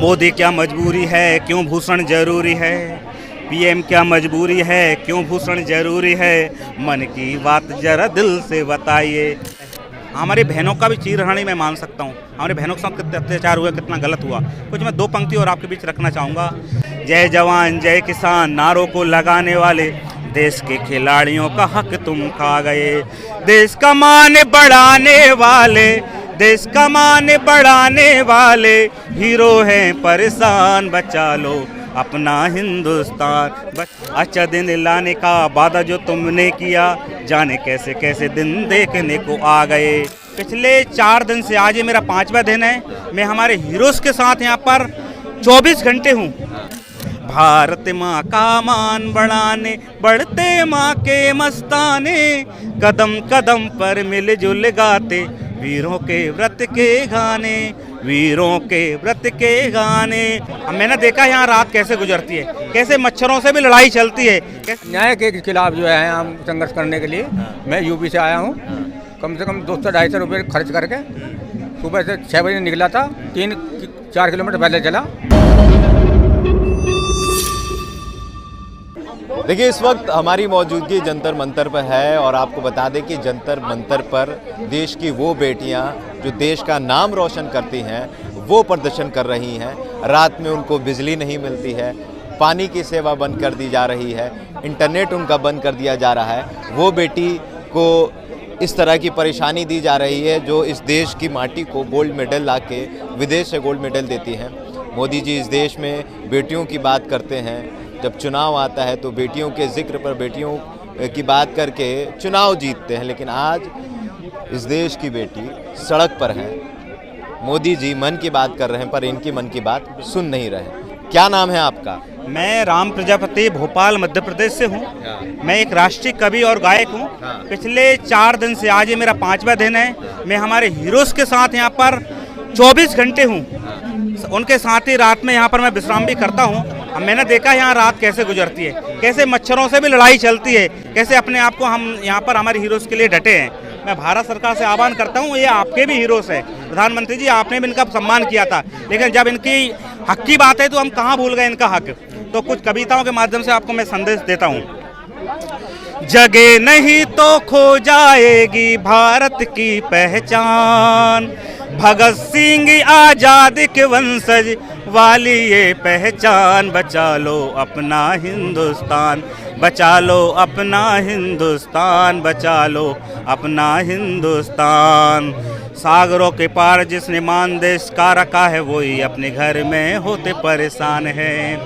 मोदी क्या मजबूरी है, क्यों भूषण जरूरी है। पीएम क्या मजबूरी है, क्यों भूषण जरूरी है। मन की बात जरा दिल से बताइए। हमारी बहनों का भी चीरहरण मैं मान सकता हूँ। हमारी बहनों के साथ कितने अत्याचार हुआ, कितना गलत हुआ। कुछ मैं दो पंक्ति और आपके बीच रखना चाहूँगा। जय जवान जय किसान नारों को लगाने वाले देश के खिलाड़ियों का हक तुम खा गए। देश का मान बढ़ाने वाले, देश का मान बढ़ाने वाले हीरो हैं परेशान। बचा लो अपना हिंदुस्तान। अच्छा दिन लाने का वादा जो तुमने किया, जाने कैसे कैसे दिन देखने को आ गए। पिछले 4 दिन से आज ये मेरा 5वां दिन है। मैं हमारे हीरोज के साथ यहाँ पर 24 घंटे हूँ। भारत माँ का मान बढ़ाने बढ़ते माँ के मस्ताने, कदम कदम पर मिलजुल गाते वीरों के व्रत के गाने, वीरों के व्रत के गाने। अब मैंने देखा यहाँ रात कैसे गुजरती है, कैसे मच्छरों से भी लड़ाई चलती है। न्याय के खिलाफ जो है हम संघर्ष करने के लिए मैं यूपी से आया हूँ। कम से कम 200-250 रुपये खर्च करके सुबह से 6 बजे निकला था। 3-4 किलोमीटर पहले चला। देखिए, इस वक्त हमारी मौजूदगी जंतर मंतर पर है और आपको बता दें कि जंतर मंतर पर देश की वो बेटियां जो देश का नाम रोशन करती हैं वो प्रदर्शन कर रही हैं। रात में उनको बिजली नहीं मिलती है, पानी की सेवा बंद कर दी जा रही है, इंटरनेट उनका बंद कर दिया जा रहा है। वो बेटी को इस तरह की परेशानी दी जा रही है जो इस देश की माटी को गोल्ड मेडल ला के विदेश से गोल्ड मेडल देती हैं। मोदी जी इस देश में बेटियों की बात करते हैं। जब चुनाव आता है तो बेटियों के जिक्र पर बेटियों की बात करके चुनाव जीतते हैं, लेकिन आज इस देश की बेटी सड़क पर है। मोदी जी मन की बात कर रहे हैं पर इनकी मन की बात सुन नहीं रहे। क्या नाम है आपका? मैं राम प्रजापति, भोपाल मध्य प्रदेश से हूँ। मैं एक राष्ट्रीय कवि और गायक हूँ। पिछले 4 दिन से आज ये मेरा 5वां दिन है। मैं हमारे हीरोज के साथ यहाँ पर 24 घंटे हूँ। उनके साथ ही रात में यहाँ पर मैं विश्राम भी करता हूँ। अब मैंने देखा यहाँ रात कैसे गुजरती है, कैसे मच्छरों से भी लड़ाई चलती है, कैसे अपने आप को हम यहाँ पर हमारे हीरोज के लिए डटे हैं। मैं भारत सरकार से आह्वान करता हूँ, ये आपके भी हीरोज हैं। प्रधानमंत्री जी, आपने भी इनका सम्मान किया था, लेकिन जब इनकी हक की बात है तो हम कहाँ भूल गए इनका हक। तो कुछ कविताओं के माध्यम से आपको मैं संदेश देता हूँ। जगे नहीं तो खो जाएगी भारत की पहचान, भगत सिंह आजाद के वंशज वाली ये पहचान। बचा लो अपना हिंदुस्तान, बचा लो अपना हिंदुस्तान, बचा लो अपना हिंदुस्तान। सागरों के पार जिसने मान देश का रखा है, वही अपने घर में होते परेशान है।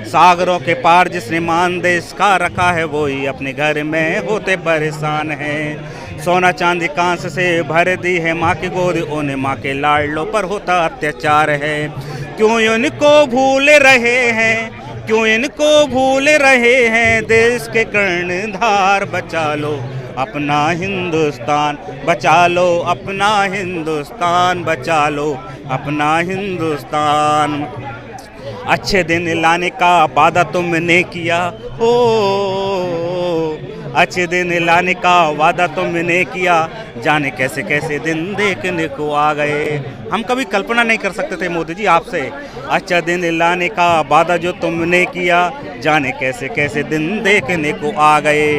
सागरों के पार जिसने मान देश का रखा है, वही अपने घर में होते परेशान है। सोना चांदी कांस से भर दी है माँ की गोद, उन्हें माँ के लाडलों पर होता अत्याचार है। क्यों इनको भूल रहे हैं, क्यों इनको भूल रहे हैं देश के कर्णधार। बचा लो अपना हिंदुस्तान, बचा लो अपना हिंदुस्तान, बचा लो अपना हिंदुस्तान। अच्छे दिन लाने का वादा तुमने किया, हो अच्छे दिन लाने का वादा तुमने किया, जाने कैसे कैसे दिन देखने को आ गए। हम कभी कल्पना नहीं कर सकते थे मोदी जी आपसे। अच्छा दिन लाने का वादा जो तुमने किया, जाने कैसे कैसे दिन देखने को आ गए।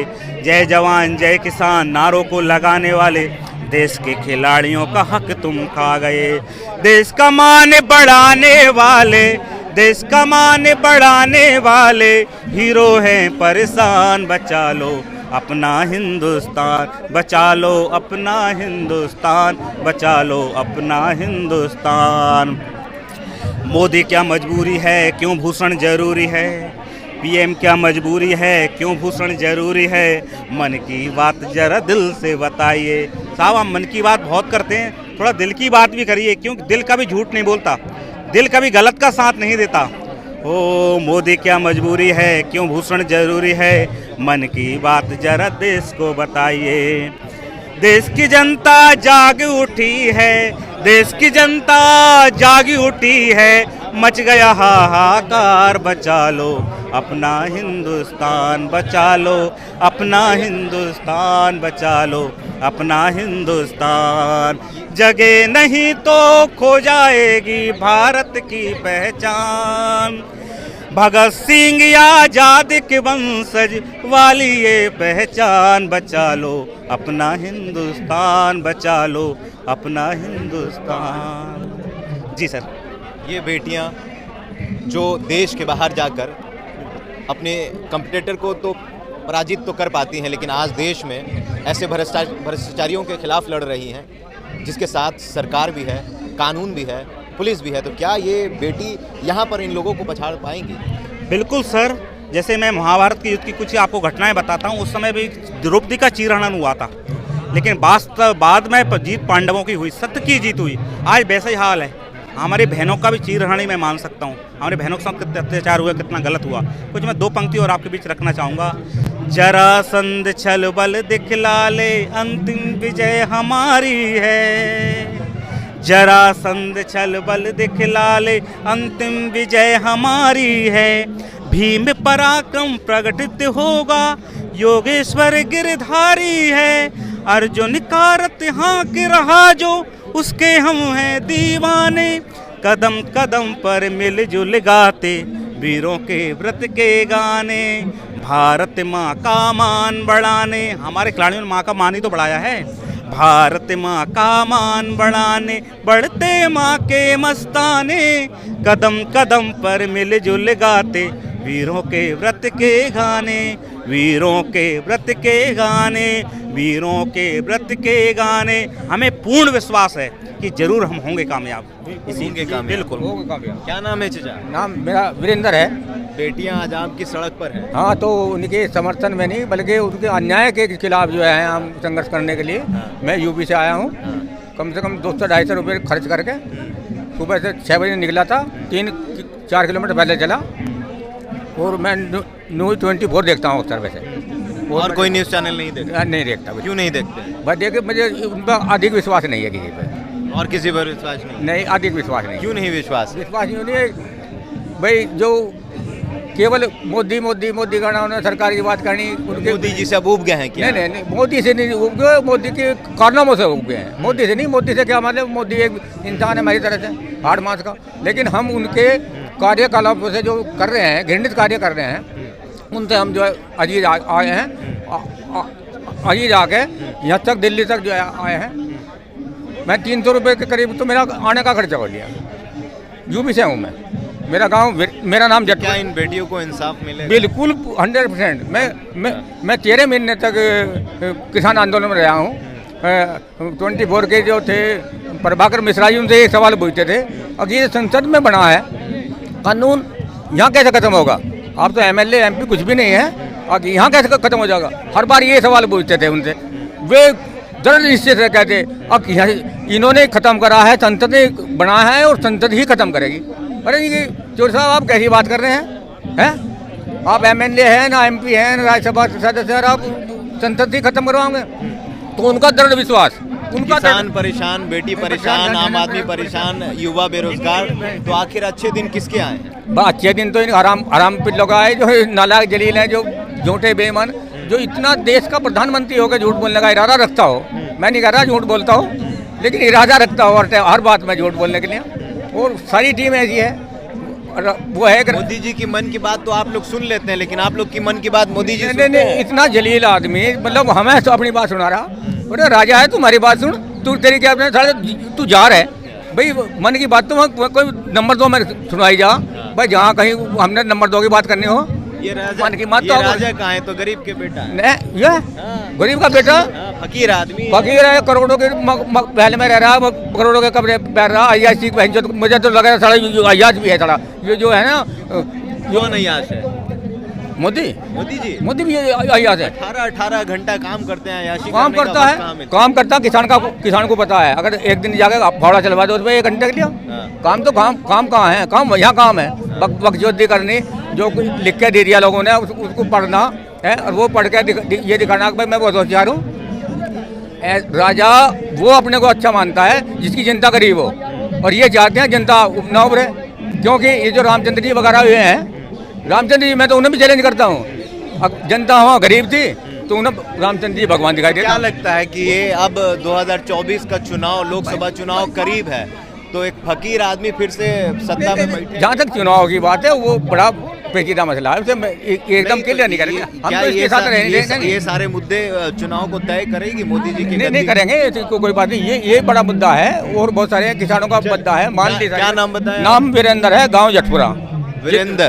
जय जवान जय किसान नारों को लगाने वाले देश के खिलाड़ियों का हक तुम खा गए। देश का मान बढ़ाने वाले, देश का मान बढ़ाने वाले हीरो हैं परेशान। बचा लो अपना हिंदुस्तान, बचा लो अपना हिंदुस्तान, बचा लो अपना हिंदुस्तान। मोदी क्या मजबूरी है, क्यों भूषण जरूरी है। पीएम क्या मजबूरी है, क्यों भूषण जरूरी है। मन की बात जरा दिल से बताइए। साहब, हम मन की बात बहुत करते हैं, थोड़ा दिल की बात भी करिए, क्योंकि दिल कभी झूठ नहीं बोलता, दिल कभी गलत का साथ नहीं देता। ओ मोदी क्या मजबूरी है, क्यों भूषण जरूरी है। मन की बात जरा देश को बताइए। देश की जनता जाग उठी है, देश की जनता जाग उठी है। मच गया हाहाकार, बचा लो अपना हिंदुस्तान, बचा लो अपना हिंदुस्तान, बचा लो अपना हिंदुस्तान। जगे नहीं तो खो जाएगी भारत की पहचान, भगत सिंह या आजाद के वंशज वाली ये पहचान, बचा लो अपना हिंदुस्तान, बचा लो अपना हिंदुस्तान। जी सर। ये बेटियां जो देश के बाहर जाकर अपने कंपटीटर को तो पराजित तो कर पाती हैं, लेकिन आज देश में ऐसे भ्रष्टाचारियों के खिलाफ लड़ रही हैं, जिसके साथ सरकार भी है, कानून भी है, पुलिस भी है। तो क्या ये बेटी यहाँ पर इन लोगों को पछाड़ पाएंगी? बिल्कुल सर। जैसे मैं महाभारत के युद्ध की कुछ आपको घटनाएं बताता हूँ, उस समय भी द्रौपदी का चीरहरण हुआ था, लेकिन बाद में जीत पांडवों की हुई, सत्य की जीत हुई। आज वैसा ही हाल है, हमारी बहनों का भी चीरहरण ही मैं मान सकता हूँ। हमारी बहनों के साथ कितने अत्याचार हुआ, कितना गलत हुआ। कुछ मैं दो पंक्ति और आपके बीच रखना चाहूँगा। जरासंध छल बल दिखला ले, अंतिम विजय हमारी है। जरासंध छल बल दिखला ले, अंतिम विजय हमारी है। भीम पराक्रम प्रगटित होगा, योगेश्वर गिरधारी है। अर्जुन कारत हाँक रहा जो, उसके हम हैं दीवाने। कदम कदम पर मिलजुल गाते, वीरों के व्रत के गाने। भारत माँ का मान बढ़ाने, हमारे खिलाड़ियों ने माँ का मान ही तो बढ़ाया है। भारत माँ का मान बढ़ाने, बढ़ते माँ के मस्ताने। कदम कदम पर मिलजुल गाते, वीरों के व्रत के गाने। वीरों के व्रत के गाने, वीरों के व्रत के गाने। हमें पूर्ण विश्वास है कि जरूर हम होंगे कामयाब। होंगे कामयाब। बिल्कुल होंगे कामयाब। क्या नाम है चचा? नाम मेरा वीरेंद्र है। बेटियां आज आपकी सड़क पर हैं। हाँ, तो उनके समर्थन में नहीं, बल्कि उनके अन्याय के खिलाफ जो है हम संघर्ष करने के लिए मैं यूपी से आया हूँ। कम से कम 200-250 रुपये खर्च करके सुबह से 6 बजे निकला था, 3-4 किलोमीटर पहले चला। और मैं न्यूज़ 24 देखता हूँ अक्सर वैसे। और कोई न्यूज़ चैनल नहीं देखते? नहीं देखता। क्यों नहीं देखते? बस देखिए, मुझे उन पर अधिक विश्वास नहीं है किसी पर। और किसी पर विश्वास नहीं? नहीं, अधिक विश्वास नहीं। क्यों नहीं विश्वास? विश्वास नहीं है भाई, जो केवल मोदी मोदी मोदी करना, उन्होंने सरकार की बात करनी। उनके मोदी जी से अब उब गए हैं क्या? नहीं नहीं, मोदी से नहीं उब गए, मोदी के कारनामों से उब गए हैं। मोदी से नहीं, मोदी से क्या मतलब, मोदी एक इंसान है हमारी तरह से, हाड़ मांस का। लेकिन हम उनके कार्यकलापों से जो कर रहे हैं, घृणित कार्य कर रहे हैं, उनसे हम जो है अजीज आए हैं। अजीज आके यहाँ तक, दिल्ली तक जो है आए हैं। मैं 300 रुपये के करीब तो मेरा आने का खर्चा हो गया। यूपी से हूँ मैं, मेरा गांव, मेरा नाम जट। क्या इन बेटियों को इंसाफ मिलेगा? बिल्कुल 100%। मैं 13 महीने तक किसान आंदोलन में रहा हूँ। 24 के जो थे प्रभाकर मिश्रा जी, उनसे एक सवाल पूछते थे, अगर ये संसद में बना है कानून, यहाँ कैसे खत्म होगा? आप तो MLA MP कुछ भी नहीं है, और यहाँ कैसे खत्म हो जाएगा? हर बार ये सवाल पूछते थे उनसे। वे दृढ़ निश्चय से कहते, अब इन्होंने खत्म करा है, संसद ने बना है और संसद ही खत्म करेगी। अरे ये चोर साहब, आप कैसी बात कर रहे हैं? आप MLA हैं ना, MP हैं ना, राज्यसभा सदस्य हैं, आप संसद ही खत्म करवाओगे? तो उनका दृढ़ विश्वास, उनका किसान परेशान, बेटी परेशान, आम आदमी परेशान, युवा बेरोजगार, तो आखिर अच्छे दिन किसके आए हैं? अच्छे दिन तो इन हराम पिल्लों का है, जो नालायक जलील हैं, जो झूठे बेईमान, जो इतना देश का प्रधानमंत्री होकर झूठ बोलने का इरादा रखता हो। मैं नहीं कह रहा झूठ बोलता हूँ, लेकिन इरादा रखता हो हर बात में झूठ बोलने के लिए। और सारी टीम ऐसी है, वो है कि मोदी जी की मन की बात तो आप लोग सुन लेते हैं, लेकिन आप लोग की मन की बात मोदी जी नहीं, इतना जलील आदमी, मतलब हमें तो अपनी बात सुना रहा। अरे राजा है, तुम्हारी बात सुन, तू तेरी क्या, तू जा रहा है भाई, मन की बात तो कोई नंबर 2 में सुनाई जा भाई, जहाँ कहीं हमने नंबर 2 की बात करनी हो। ये राजा, मन की बात ये तो राजा कहाँ है? तो गरीब के बेटा है। ये गरीब का बेटा, फकीर आदमी, फकीर है, करोड़ों के पहले में रह रहा, करोड़ों के कब्रे बैठ रहा। अय्याशी, मुझे तो लग रहा सारा अय्याश भी है सारा। ये जो है ना, कौन अय्याश है? मोदी मोदी भी अय्याश है। 18 घंटा काम करते हैं, अय्याशी काम करता है, काम करता। किसान को पता है, अगर एक दिन जाके फावड़ा चलवा दो उसमें 1 घंटे के लिए काम, तो काम कहाँ है? काम यहाँ काम है, बकचोदी करनी, जो लिख के दे दिया लोगों ने, उसको पढ़ना है, और वो पढ़ के ये दिखाना कि भाई मैं बहुत होशियार हूँ। राजा वो अपने को अच्छा मानता है जिसकी जनता गरीब हो, और ये चाहते हैं जनता ना उभरे। क्योंकि ये जो रामचंद्र जी वगैरह हुए हैं, रामचंद्र जी मैं तो उन्हें भी चैलेंज करता हूँ। अब जनता वहाँ गरीब थी तो उन्हें रामचंद्र जी भगवान दिखाई देता। क्या लगता है कि ये अब 2024 का चुनाव, लोकसभा चुनाव करीब है, तो एक फकीर आदमी फिर से सत्ता में बैठे? जहाँ तक चुनाव की बात है वो बड़ा पेचीदा मसला है, उसे एकदम क्लियर नहीं करेंगे। हम क्या तो इसके साथ रहेंगे। ये सारे मुद्दे चुनाव को तय करेगी मोदी जी की? नहीं करेंगे, कोई बात नहीं। ये बड़ा मुद्दा है और बहुत सारे किसानों का मुद्दा है। मान लीजिए क्या नाम बताया? नाम वीरेंद्र है, गाँव जटपुरा। वीरेंद्र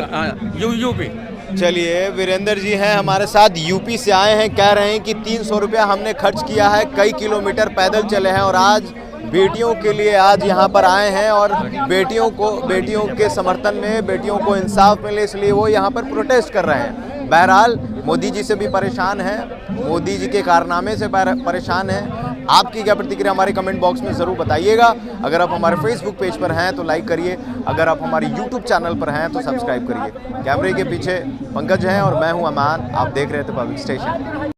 यूपी। चलिए, वीरेंद्र जी हैं हमारे साथ, यूपी से आए हैं। कह रहे हैं कि 300 रुपया हमने खर्च किया है, कई किलोमीटर पैदल चले हैं और आज बेटियों के लिए आज यहाँ पर आए हैं और बेटियों के समर्थन में, बेटियों को इंसाफ मिले इसलिए वो यहाँ पर प्रोटेस्ट कर रहे हैं। बहरहाल मोदी जी से भी परेशान है, मोदी जी के कारनामे से परेशान है। आपकी क्या प्रतिक्रिया हमारे कमेंट बॉक्स में ज़रूर बताइएगा। अगर आप हमारे फेसबुक पेज पर हैं तो लाइक करिए, अगर आप हमारे यूट्यूब चैनल पर हैं तो सब्सक्राइब करिए। कैमरे के पीछे पंकज हैं और मैं हूं अमान, आप देख रहे थे पब्लिक स्टेशन।